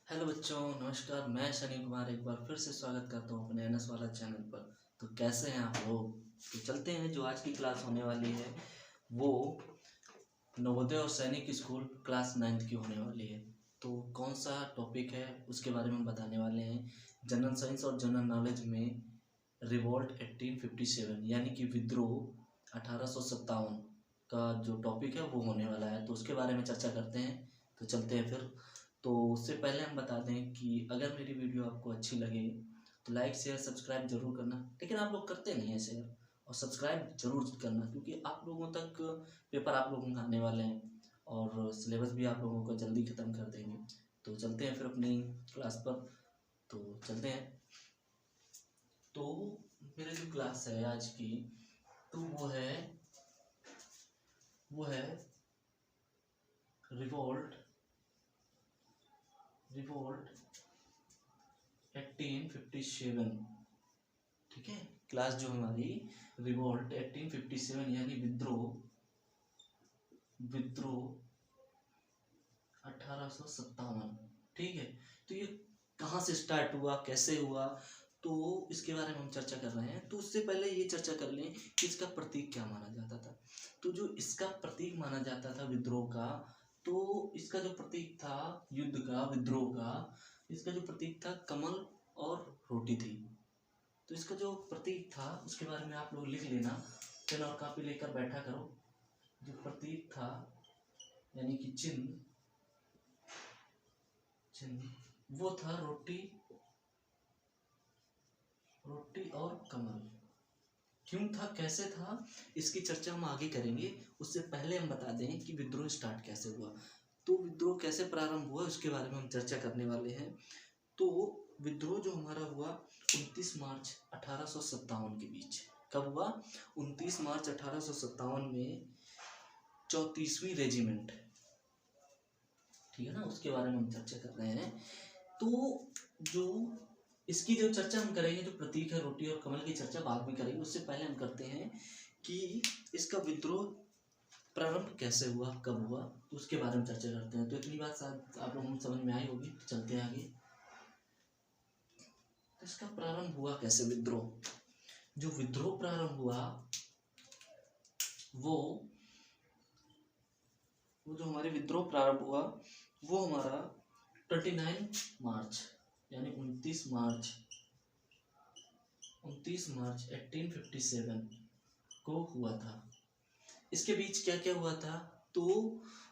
Hello बच्चों, नमस्कार। मैं शनि कुमार एक बार फिर से स्वागत करता हूँ अपने एनएस वाला चैनल पर। तो कैसे हैं आप लोग? तो चलते हैं। जो आज की क्लास होने वाली है वो नवोदय और सैनिक स्कूल क्लास 9th की होने वाली है। तो कौन सा टॉपिक है उसके बारे में बताने वाले हैं। जनरल साइंस और जनरल नॉलेज में रिवोल्ट 1857 यानी कि विद्रोह 1857 का जो टॉपिक है वो होने वाला है। तो उसके बारे में चर्चा करते हैं। तो चलते हैं फिर। तो उससे पहले हम बता दें कि अगर मेरी वीडियो आपको अच्छी लगे तो लाइक शेयर सब्सक्राइब जरूर करना। लेकिन आप लोग करते नहीं हैं शेयर और सब्सक्राइब जरूर करना, क्योंकि आप लोगों तक पेपर आप लोगों का आने वाले हैं और सिलेबस भी आप लोगों को जल्दी ख़त्म कर देंगे। तो चलते हैं फिर अपनी क्लास पर। तो चलते हैं। तो मेरी जो क्लास है आज की, तो वो है रिवोल्ट 1857। ठीक है, क्लास जो हमारी रिवोल्ट 1857 यानी विद्रोह 1857। ठीक है। तो ये कहाँ से स्टार्ट हुआ, कैसे हुआ, तो इसके बारे में हम चर्चा कर रहे हैं। तो उससे पहले ये चर्चा कर लें कि इसका प्रतीक क्या माना जाता था। तो जो इसका प्रतीक माना जाता था विद्रोह का, तो इसका जो प्रतीक था युद्ध का, विद्रोह का, इसका जो प्रतीक था कमल और रोटी थी। तो इसका जो प्रतीक था उसके बारे में आप लोग लिख लेना। पेन और कॉपी लेकर बैठा करो। जो प्रतीक था यानी कि चिन्ह वो था रोटी और कमल। क्यों था, कैसे था, इसकी चर्चा हम आगे करेंगे। उससे पहले हम बता दें कि विद्रोह स्टार्ट कैसे हुआ। तो विद्रोह कैसे प्रारंभ हुआ उसके बारे में हम चर्चा करने वाले हैं। तो विद्रोह जो हमारा हुआ 29 मार्च 1857 के बीच। कब हुआ? 29 मार्च 1857 में 34वीं रेजिमेंट, ठीक है ना, उसके बारे में हम चर्चा कर रहे हैं। तो जो इसकी जो चर्चा हम करेंगे, जो प्रतीक है रोटी और कमल की चर्चा बाद में करेंगे। उससे पहले हम करते हैं कि इसका विद्रोह प्रारंभ कैसे हुआ, कब हुआ, तो उसके बारे में चर्चा करते हैं। तो इतनी बात शायद आप लोगों को समझ में आई होगी। तो चलते हैं आगे। तो इसका प्रारंभ हुआ कैसे विद्रोह? जो विद्रोह प्रारंभ हुआ वो जो हमारे विद्रोह प्रारंभ हुआ वो हमारा 29 मार्च यानी 29 मार्च 1857 को हुआ था। इसके बीच क्या क्या हुआ था? तो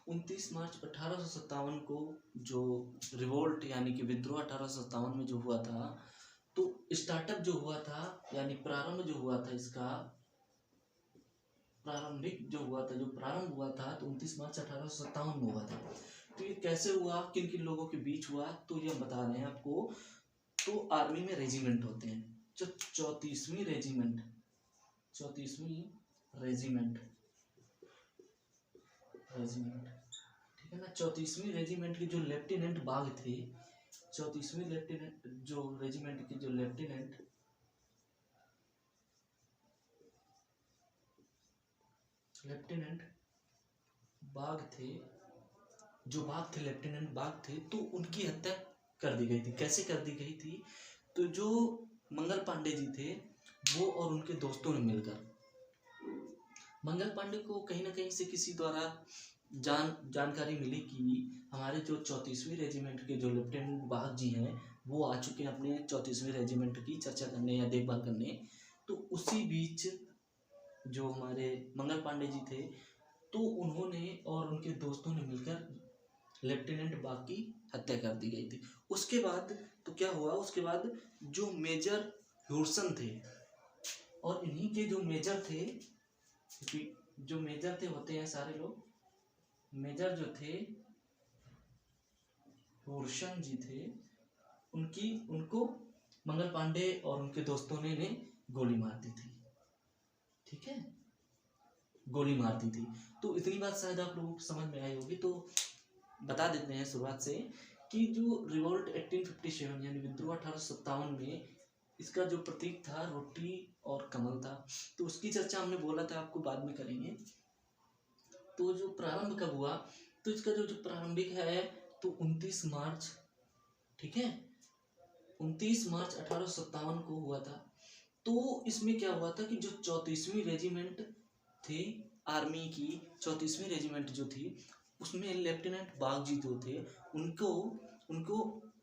29 मार्च 1857 को जो रिवोल्ट यानी कि विद्रोह 1857 में जो हुआ था, तो स्टार्टअप जो हुआ था यानी प्रारंभ जो हुआ था, इसका प्रारंभिक जो हुआ था, जो प्रारंभ हुआ था, तो 29 मार्च 1857 में हुआ था। तो ये कैसे हुआ, किन किन लोगों के बीच हुआ, तो ये हम बता रहे हैं आपको। तो आर्मी में रेजिमेंट होते हैं। जो 34वीं रेजिमेंट ठीक है ना, 34वीं रेजिमेंट के जो लेफ्टिनेंट बाग थे, 34वीं लेफ्टिनेंट जो रेजिमेंट के जो लेफ्टिनेंट बाग थे, लेफ्टिनेंट बाग थे, तो उनकी हत्या कर दी गई थी। कैसे कर दी गई थी? तो जो मंगल पांडे जी थे वो और उनके दोस्तों ने मिलकर, मंगल पांडे को कहीं ना कहीं से किसी द्वारा जानकारी मिली कि हमारे जो 34वीं रेजिमेंट के जो लेफ्टिनेंट बाग जी हैं वो आ चुके हैं अपने 34वीं रेजिमेंट की चर्चा करने या देखभाल करने। तो उसी बीच जो हमारे मंगल पांडे जी थे, तो उन्होंने और उनके दोस्तों ने मिलकर लेफ्टिनेंट बाग की हत्या कर दी गई थी। उसके बाद तो क्या हुआ, उसके बाद जो मेजर ह्यूरसन थे, और इन्हीं के जो मेजर थे, क्योंकि जो मेजर थे होते हैं सारे लोग, मेजर जो थे ह्यूरसन जी थे, उनको मंगल पांडे और उनके दोस्तों ने गोली मार दी थी। ठीक है, गोली मार दी थी। तो इतनी बात शायद आप लोगों को समझ में आई होगी। तो बता देते हैं शुरुआत से कि जो रिवोल्ट 1857 यानी विद्रोह 1857 में इसका जो प्रतीक था रोटी और कमल था। तो उसकी चर्चा हमने बोला था आपको बाद में करेंगे। तो जो प्रारंभ कब हुआ, तो इसका जो प्रारंभिक है तो 29 मार्च ठीक है, 29 मार्च 1857 को हुआ था। तो इसमें क्या हुआ था कि जो 34वीं रेजिमेंट थी आर्मी की, 34वीं रेजिमेंट जो थी उसमें लेफ्टिनेंट बागजी जो थे उनको उनको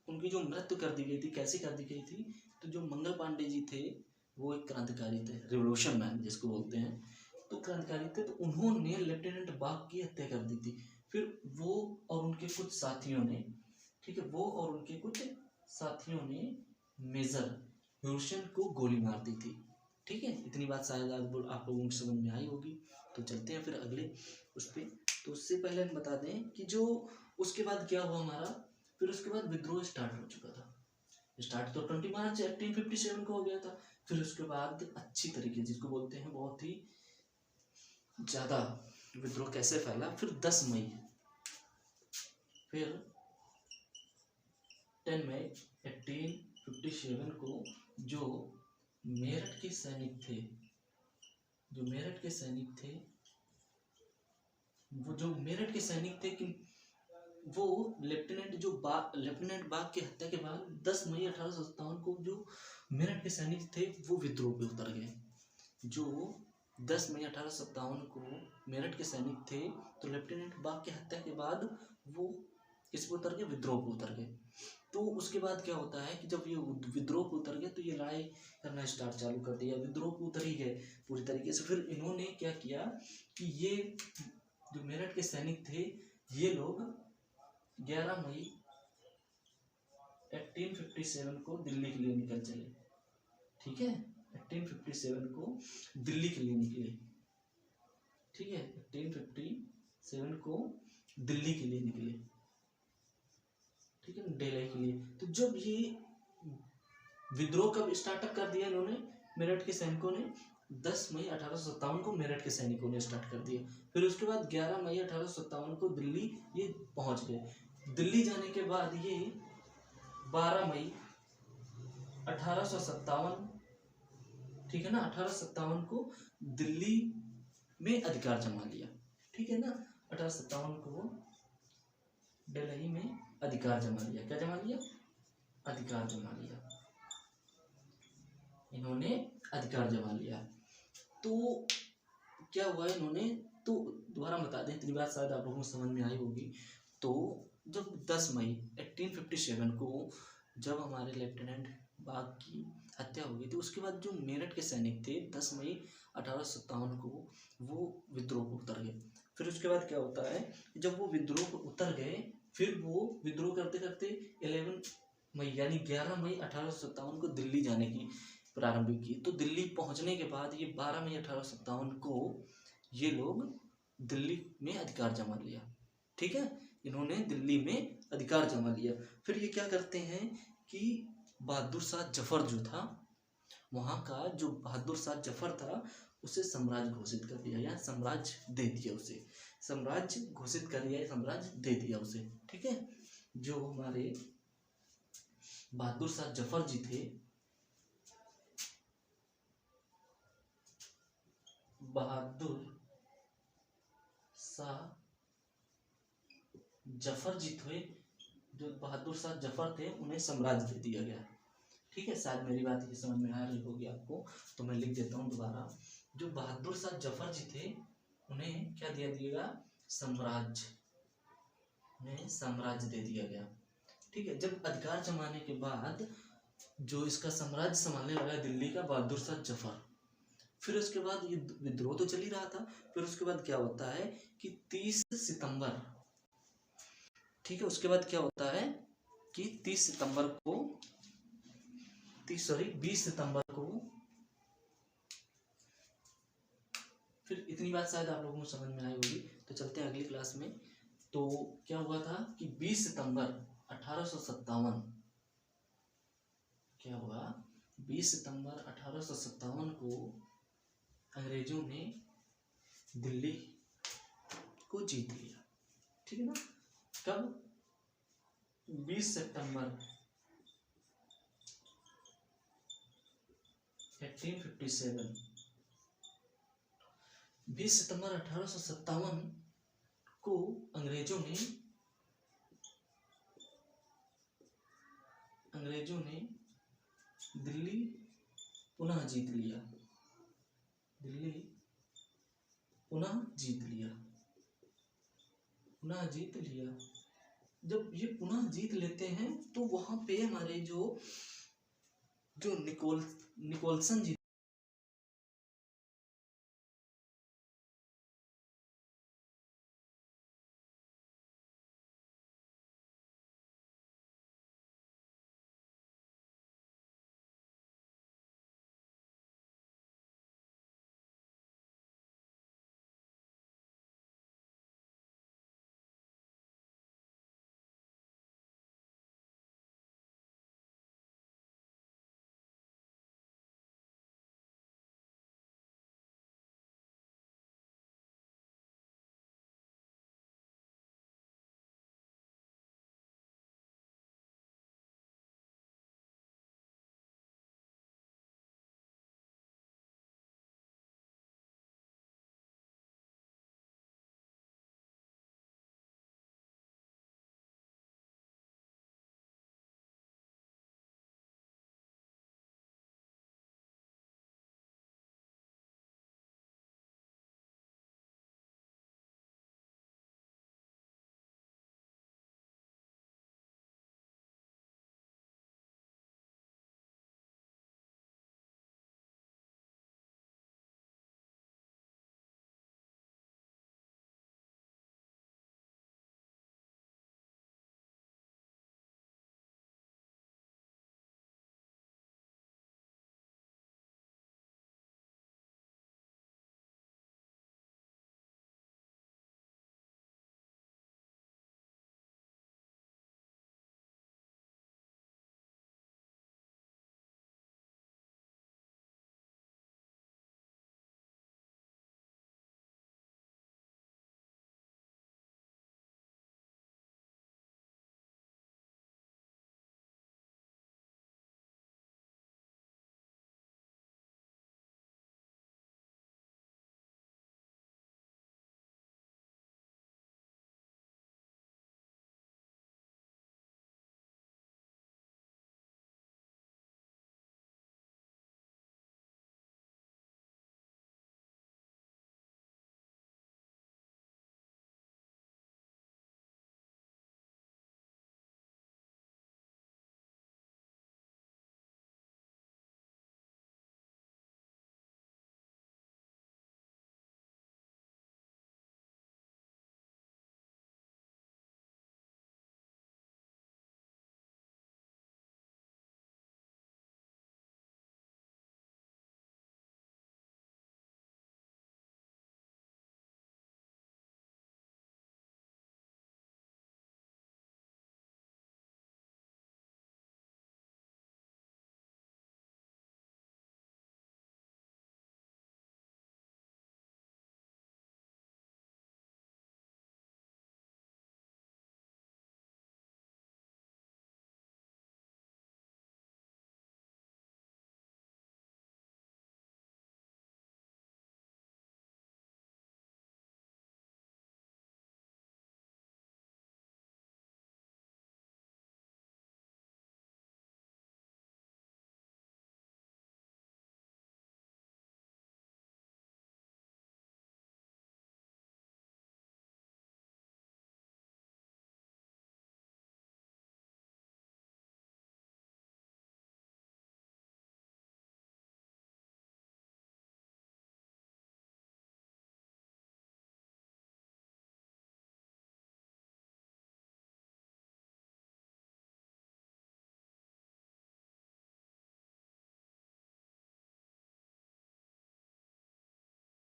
उनकी जो मृत्यु कर दी गई थी। कैसे कर दी गई थी? तो जो मंगल पांडे जी थे वो एक क्रांतिकारी थे, रिवोल्यूशन मैन जिसको बोलते हैं, तो क्रांतिकारी थे। तो उन्होंने लेफ्टिनेंट बाग की हत्या कर दी थी। फिर वो और उनके कुछ साथियों ने, ठीक है, वो और उनके कुछ साथियों ने मेजर ह्यूसन को गोली मार दी थी। ठीक है, इतनी बात शायद आप लोगों की समझ में आई होगी। तो चलते हैं फिर अगले उस पर। तो उससे पहले हम बता दें कि जो उसके बाद क्या हुआ हमारा, फिर उसके बाद विद्रोह स्टार्ट हो चुका था। स्टार्ट तो 20 मार्च 1857 को हो गया था। फिर उसके बाद अच्छी तरीके, जिसको बोलते हैं बहुत ही ज्यादा विद्रोह कैसे फैला, फिर 10 मई, फिर 10 मई 1857 को जो मेरठ के सैनिक थे, जो मेरठ के सैनिक थे, वो जो मेरठ के सैनिक थे कि वो लेफ्टिनेंट बाग की हत्या के बाद 10 मई 1857 को जो मेरठ के सैनिक थे वो विद्रोह पे उतर गए। जो 10 मई 1857 को मेरठ के सैनिक थे तो लेफ्टिनेंट बाग की हत्या के बाद वो किस पे उतर गए? विद्रोह पे उतर गए। तो उसके बाद क्या होता है कि जब ये विद्रोह पे उतर गए तो ये लड़ाई करना स्टार्ट चालू कर दिया। विद्रोह पे उतर ही गए पूरी तरीके से। फिर इन्होंने क्या किया कि ये जो मेरठ के सैनिक थे ये लोग 11 मई 1857 को दिल्ली के लिए निकल चले। ठीक है, 1857 को दिल्ली के लिए निकले। ठीक है, 1857 को दिल्ली के लिए निकले। ठीक है, दिल्ली के लिए। तो जब ये विद्रोह कब स्टार्टअप कर दिया इन्होंने, मेरठ के सैनिकों ने 10 मई 1857 को मेरठ के सैनिकों ने स्टार्ट कर दिया। फिर उसके बाद 11 मई 1857 को दिल्ली ये पहुंच गए। दिल्ली जाने के बाद ये 12 मई 1857, ठीक है ना, 1857 को दिल्ली में अधिकार जमा लिया। ठीक है ना, 1857 को दिल्ली में अधिकार जमा लिया। क्या जमा लिया? अधिकार जमा लिया। इन्होंने अधिकार जमा लिया। तो क्या हुआ इन्होंने, तो दोबारा बता दें, इतनी बात शायद आप लोगों को समझ में आई होगी। तो जब 10 मई 1857 को जब हमारे लेफ्टिनेंट बाग की हत्या हो गई थी, उसके बाद जो मेरठ के सैनिक थे 10 मई 1857 को वो विद्रोह को उतर गए। फिर उसके बाद क्या होता है, जब वो विद्रोह को उतर गए फिर वो विद्रोह करते करते 11 मई यानी 11 मई 1857 को दिल्ली जाने की प्रारंभ की। तो दिल्ली पहुंचने के बाद ये 12 मई 1857 को ये लोग दिल्ली में अधिकार जमा लिया। ठीक है, इन्होंने दिल्ली में अधिकार जमा लिया। फिर ये क्या करते हैं कि बहादुर शाह जफर जो था, वहाँ का जो बहादुर शाह जफर था उसे साम्राज्य घोषित कर दिया, या साम्राज्य दे दिया उसे, साम्राज्य घोषित कर दिया, साम्राज्य दे दिया उसे। ठीक है, जो हमारे बहादुर शाह जफर जी थे, बहादुर शाह जफर जी थे, जो बहादुर शाह जफर थे उन्हें साम्राज्य दे दिया गया। ठीक है, शायद मेरी बात ये समझ में आ रही होगी आपको, तो मैं लिख देता हूँ दोबारा। जो बहादुर शाह जफर जी थे उन्हें क्या दिया दिएगा? साम्राज्य, उन्हें साम्राज्य दे दिया गया। ठीक है, जब अधिकार जमाने के बाद जो इसका साम्राज्य संभालने लगा दिल्ली का बहादुर शाह जफर, फिर उसके बाद ये विद्रोह तो चल ही रहा था। फिर उसके बाद क्या होता है कि 30 सितंबर, ठीक है, उसके बाद क्या होता है कि 20 सितंबर को फिर इतनी बात शायद आप लोगों को समझ में आई होगी। तो चलते हैं अगली क्लास में। तो क्या हुआ था कि 20 सितंबर 1857, क्या हुआ, 20 सितंबर 1857 को अंग्रेजों ने दिल्ली को जीत लिया। ठीक है ना, कब? 20 सितंबर 1857, 20 सितंबर 1857 को अंग्रेजों ने अंग्रेजों ने दिल्ली पुनः जीत लिया। दिल्ली पुनः जीत लिया। पुनः जीत लिया। जब ये पुनः जीत लेते हैं तो वहां पे हमारे जो निकोलसन जी